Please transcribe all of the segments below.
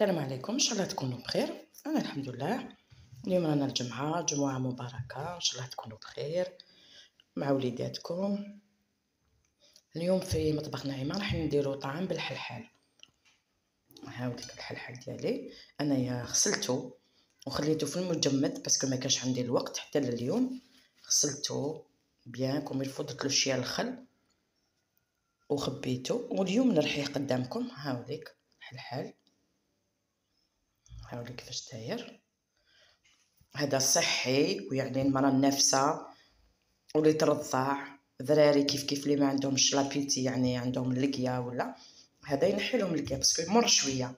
السلام عليكم، ان شاء الله تكونوا بخير. انا الحمد لله. اليوم رانا الجمعه، جمعه مباركه، ان شاء الله تكونوا بخير مع وليداتكم. اليوم في مطبخنا عيما راح نديروا طعام بالحلحال. هاوديك الحلحال ديالي انايا غسلته وخليته في المجمد باسكو ما كانش عندي الوقت حتى لليوم. غسلته بيان كوم يلفو، درت له شويه الخل وخبيته، واليوم نرحيه قدامكم. هاوديك الحلحال، هاوليك كيفاش داير. هذا صحي ويعني المرأة النافسة واللي ترضع ذراري كيف اللي ما عندهمش لابيتي، يعني عندهم اللقيه ولا هذا ينحي لهم اللقيه باسكو يمر شويه.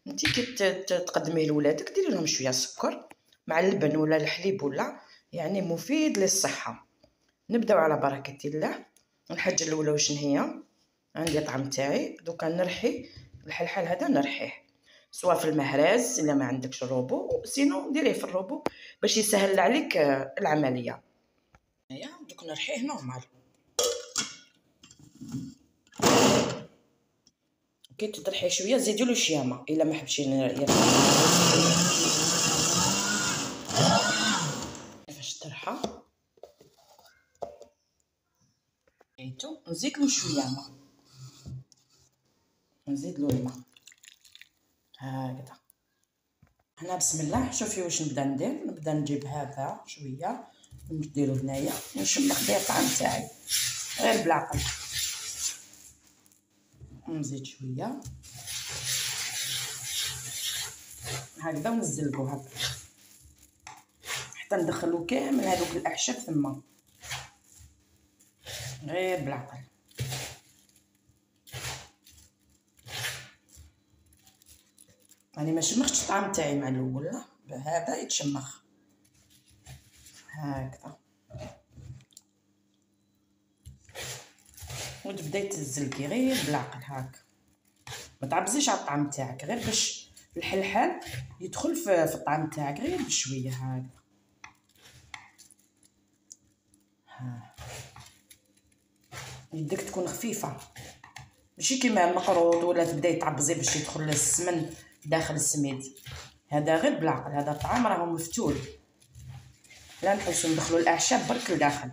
انت كي تقدميه لولادك ديري لهم شويه سكر مع اللبن ولا الحليب ولا، يعني مفيد للصحه. نبداو على بركه الله. الحاجه الاولى واش هي؟ عندي طعم تاعي دوكا نرحي الحلحال هذا، نرحيه سواء في المهراز الا ما عندكش الروبو، سينو ديريه في الروبو باش يسهل عليك العمليه. هيا دوك نرحيه نورمال. كي تطرحيه شويه زيدي له شويه ماء الا ما حبش يرحى. كيفاش طرحه لقيتو، نزيد له شويه ماء، نزيد له الماء هكذا. هنا بسم الله. شوفي واش نبدا ندير. نبدا نجيب هذا شويه ونديرو هنايا ونشمخ بيه الطعم تاعي غير بالعقل. ونزيد شويه هكذا ونزلقو هكا حتى ندخلو كامل هذوك الاعشاب ثما غير بالعقل. يعني ما شمختش الطعم تاعي مع الاول، هذا يتشمخ هكذا وتبداي تزلقي غير بالعقل هاك. ما تعبزيش على الطعم تاعك، غير باش الحلحال يدخل في الطعم تاعك غير بشويه هكذا. يدك تكون خفيفه ماشي كيما المقروط ولا تبداي تعبزي باش يدخل السمن داخل السميد. هذا غير بالعقل، هذا الطعام راهو مفتول، لا نحوسو ندخلو الاعشاب برك لداخل.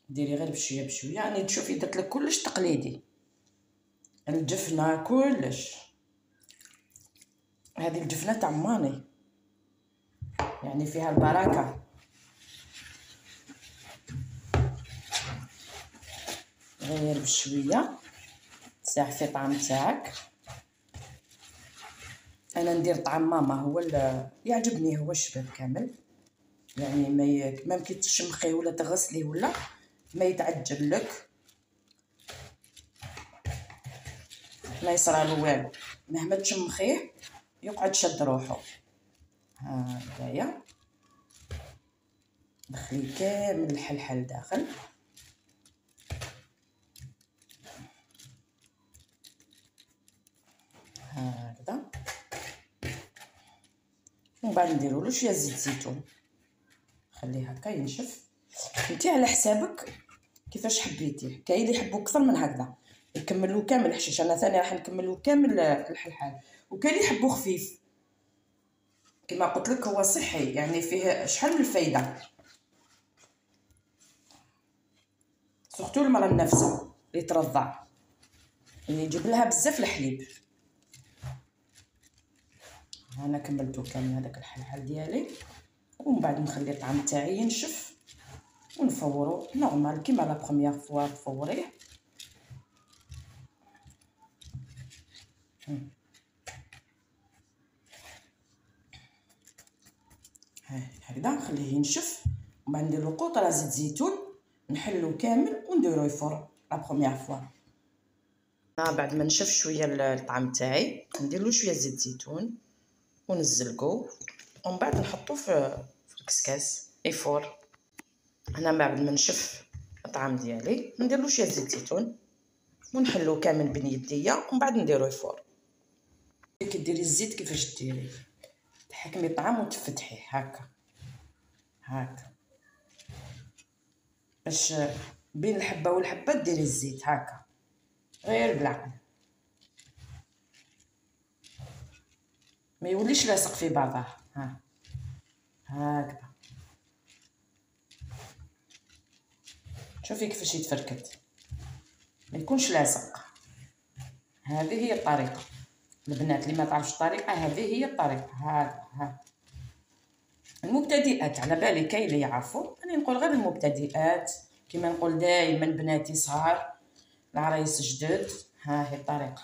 ديري غير بشويه بشويه، يعني تشوفي درت لك كلش تقليدي، الجفنه كلش. هذه الجفنه تاع ماني يعني فيها البركه. غير بشويه تساح في طعم تاعك. انا ندير طعم ماما هو يعجبني، هو الشباب كامل، يعني ما يمكن تشمخيه ولا تغسليه ولا ما يتعجب لك، ما يصرالو والو، مهما تشمخيه يقعد شد روحه. هكذايا دخلي كامل الحلحل داخل هكذا. ومن بعد نديرو له شويه زيت زيتون، خليه هكا ينشف. انت على حسابك كيفاش حبيتيه، كاين اللي يحبوا اكثر من هكذا يكملوا كامل الحشيش، انا ثاني راح نكملوا كامل الحلحال. وكاين اللي يحبوا خفيف كما قلت لك، هو صحي يعني فيه شحال من الفايده، سورتو المراه النافسه اللي ترضع يعني يجيب لها بزاف الحليب. انا كملتو كامل هذاك الحلحال ديالي، ومن بعد نخلي الطعم تاعي ينشف ونفورو نورمال كيما لا بروميير فوا تفوريه. هكذا نخليه ينشف، ومن بعد نديرو قطره زيت زيتون نحلو كامل ونديرو يفور لا بروميير فوا. بعد ما نشف شويه الطعم تاعي نديرلو شويه زيت زيتون ونزلقو، ومن بعد نحطو في الكسكاس يفور. هنا بعد ما نشف الطعام ديالي نديرلو شويه زيت زيتون ونحلو كامل بين يديا، ومن بعد نديرو يفور. كي ديري الزيت كيفاش ديري، تحكمي الطعام وتفتحيه هكا هكا باش بين الحبه والحبه ديري الزيت هكا غير بالعقل. ما يوليش لاصق في بعضه. ها هكذا شوفي كيفاش يتفركت، ما يكونش لاصق. هذه هي الطريقه. البنات اللي ما تعرفش الطريقه، هذه هي الطريقه. ها المبتدئات، على بالي كاين اللي يعرفوا، انا نقول غير المبتدئات، كما نقول دائما بناتي صغار العرايس جدد. ها هي الطريقه.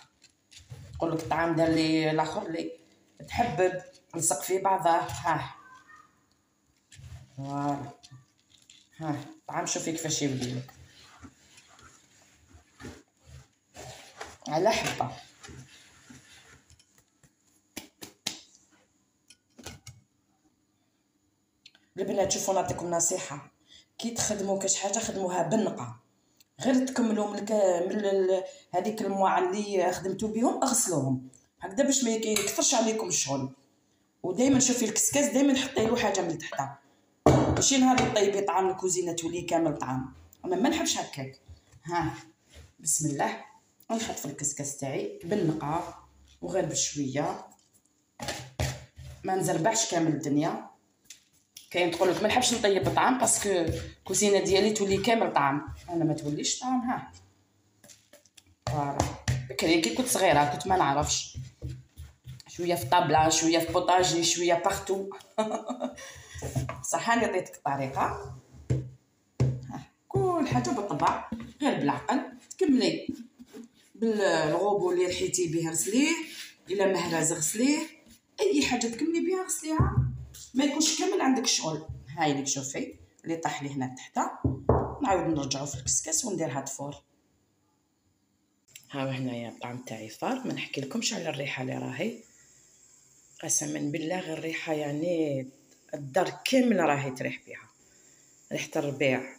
نقول لك الطعام دار لي الاخر اللي تحبب لصق في بعضه. فوالا الطعام شوفي كيفاش يولي لك على حبه. البنات شوفوا نعطيكم نصيحه، كي تخدموا كاش حاجه خدموها بالنقه، غير تكملوا من هذيك المواع اللي خدمتوا بهم اغسلوهم هكذا باش ما يكثرش عليكم الشغل. ودائما شوفي الكسكاس دائما حطي له حاجه من تحتها، ماشي نهار طيبي طعام الكوزينه تولي كامل طعام. انا ما نحبش هكاك. بسم الله نحط في الكسكاس تاعي بالنقه وغير بشويه، ما نزربعش كامل الدنيا. كاين تقول لك ما نحبش نطيب الطعام باسكو الكوزينه ديالي تولي كامل طعام، انا ما توليش طعام. فوالا بكري كي كنت صغيره كنت ما نعرفش، شويه في طابله شويه في بوطاجي شويه بارتو. صح انا عطيتك الطريقه. كل حاجه بالطبع غير بالعقل. تكملي بالغوبو اللي رحيتي به غسليه، الا مهراز غسليه، اي حاجه تكملي بها غسليها، ما يكونش كامل عندك الشغل. هاي لك شوفي اللي طاح لي هنا تحت، نعاود نرجعو في الكسكاس وندير هاد الفور. ها هنايا الطعم تاعي فار، ما نحكي لكمش على الريحه اللي راهي، قسما بالله غير الريحه يعني الدار كامل راهي تريح بها، ريحه الربيع.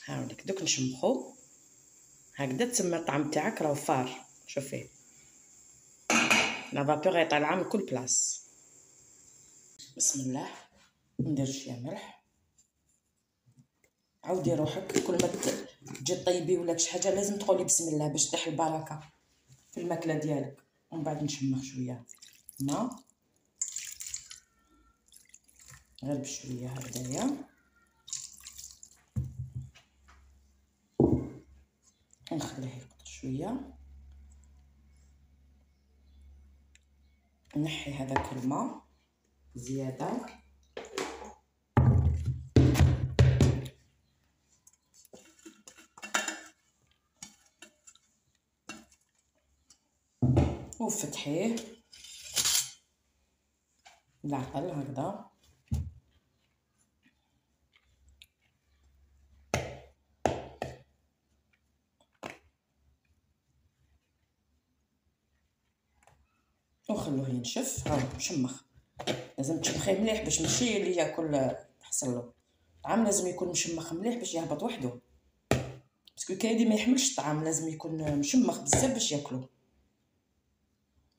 هاوليك دوك نشمخو هكذا تسمى الطعم تاعك راه فار. شوفي لا فابور طالعه من كل بلاص. بسم الله ندير شويه ملح. عاودي روحك كل ما تجي طيبي ولا شي حاجه لازم تقولي بسم الله باش تطيح البركه في الماكله ديالك. ومن بعد نشمخ شويه ما غير بشويه هكذايا، نخليه يقطر شويه، نحي هذاك الماء زياده، وفتحيه بالعقل هكذا. وخلوه ينشف. هاو مشمخ، لازم تشمخيه مليح باش ماشي اللي ياكل تحصل له. الطعام لازم يكون مشمخ مليح باش يهبط وحده، باسكو كاين ما يحملش الطعام، لازم يكون مشمخ بزاف باش ياكلوه.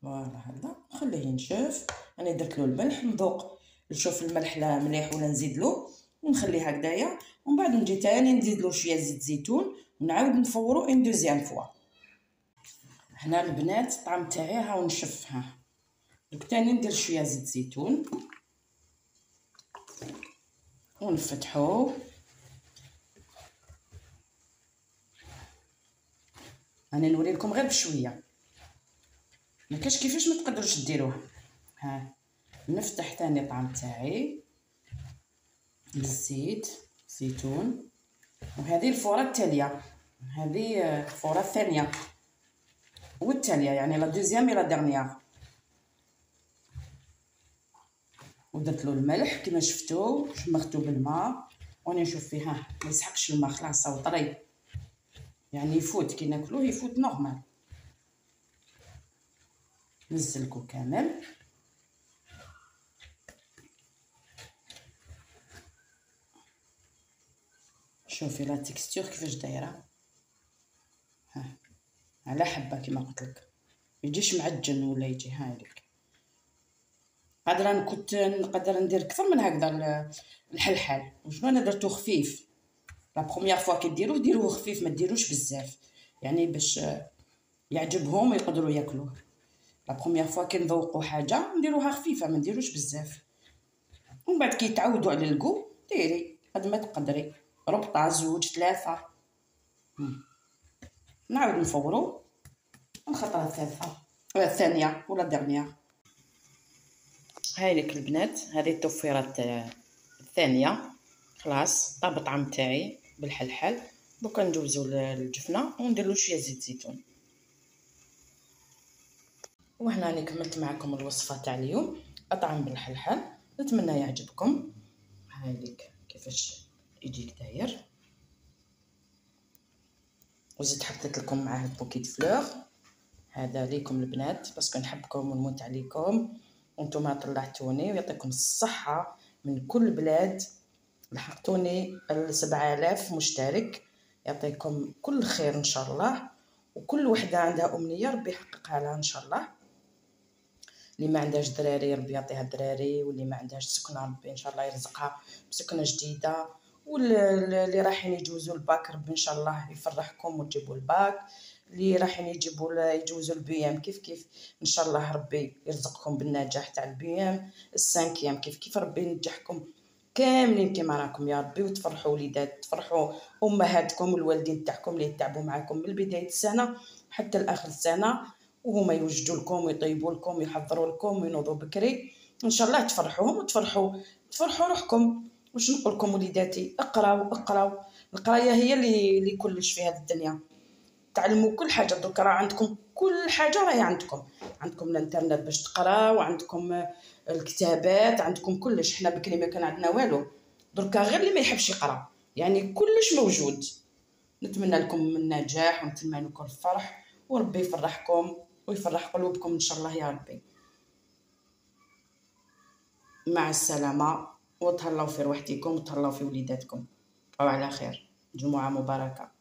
فوالا هذا خليه ينشف. انا درت له الملح، نذوق نشوف الملح لا مليح ولا نزيد له، ونخليه هكذايا. ومن بعد نجي تاني نزيد له شويه زيت زيتون ونعاود نفورو ان دوزيام فوا. هنا البنات الطعم تاعي هاو نشف. دوك تاني ندير شويه زيت زيتون ونفتحو. انا نوري لكم غير بشويه، ما كاش كيفاش ما تقدروش ديروه. نفتح تاني الطعم تاعي بالزيت زيتون. وهذه الفوره التاليه، هذه الفوره الثانيه والتاليه، يعني لا دوزيام لا ديرنيير. ودرت له الملح كما شفتوا، شمختو بالماء وانا نشوف فيه ما يسحقش الماء، خلاص هو طري يعني يفوت كي ناكلوه يفوت نورمال. نزلكو كامل. شوفي لا تيكستور كيفاش دايره، على حبه كما قلت لك، يجيش معجن ولا يجي هايلك. نقدر ندير اكثر من هكذا الحلحال. وشنو انا درتو خفيف لا بروميير فوا كي ديروه خفيف، ما ديروش بزاف يعني باش يعجبهم ويقدروا ياكلوه. لا بروميير فوا كنذوقوا حاجه نديروها خفيفه، ما نديروش بزاف، ومن بعد كي تعودوا على الكو ديري قد ما تقدري ربطه زوج ثلاثه. نعاود نفورو الخطره الثالثه الثانيه ولا الدرنيير. هاي لك البنات، هذه التوفيرات الثانيه خلاص طاب الطعم تاعي بالحلحل. دوكا ندوزو للجفنه ونديرلو شويه زيت زيتون. وهنا راني كملت معكم الوصفه تاع اليوم، اطعم بالحلحل، نتمنى يعجبكم. هاي لك كيفاش يجيك داير، وزيد حطيت لكم معاه بوكيت فلور. هذا ليكم البنات باسكو نحبكم ونموت عليكم، وانتم طلعتوني ويعطيكم الصحه من كل بلاد. لحقتوني 7000 مشترك، يعطيكم كل خير ان شاء الله. وكل وحده عندها امنيه ربي يحققها لها ان شاء الله. اللي ما عندهاش دراري ربي يعطيها دراري، واللي ما عندهاش سكنه ربي ان شاء الله يرزقها بسكنه جديده، واللي رايحين يجوزوا الباك ربي ان شاء الله يفرحكم وتجيبوا الباك. اللي رايحين يجوزوا البي ام كيف ان شاء الله ربي يرزقكم بالنجاح تاع البي ام. السانكيام كيف ربي ينجحكم كاملين كما راكم يا ربي، وتفرحوا وليدات، تفرحوا امهاتكم والوالدين تاعكم اللي يتعبوا معكم من بدايه السنه حتى لاخر السنه، وهما يوجدوا لكم ويطيبوا لكم ويحضروا لكم وينوضوا بكري. ان شاء الله تفرحوهم وتفرحوا روحكم. واش نقول لكم وليداتي، اقراو. القرايه هي اللي كلش في هذه الدنيا. تعلموا كل حاجه، دوك راه عندكم كل حاجه، راهي عندكم الانترنت باش تقراو، وعندكم الكتابات، عندكم كلش. حنا بكري ما كان عندنا والو، دركا غير اللي ما يحبش يقرا، يعني كلش موجود. نتمنى لكم النجاح ونتمنى لكم الفرح، وربي يفرحكم ويفرح قلوبكم ان شاء الله يا ربي. مع السلامه، وتهلاو في روحتكم وتهلاو في وليداتكم، وعلى خير. جمعه مباركه.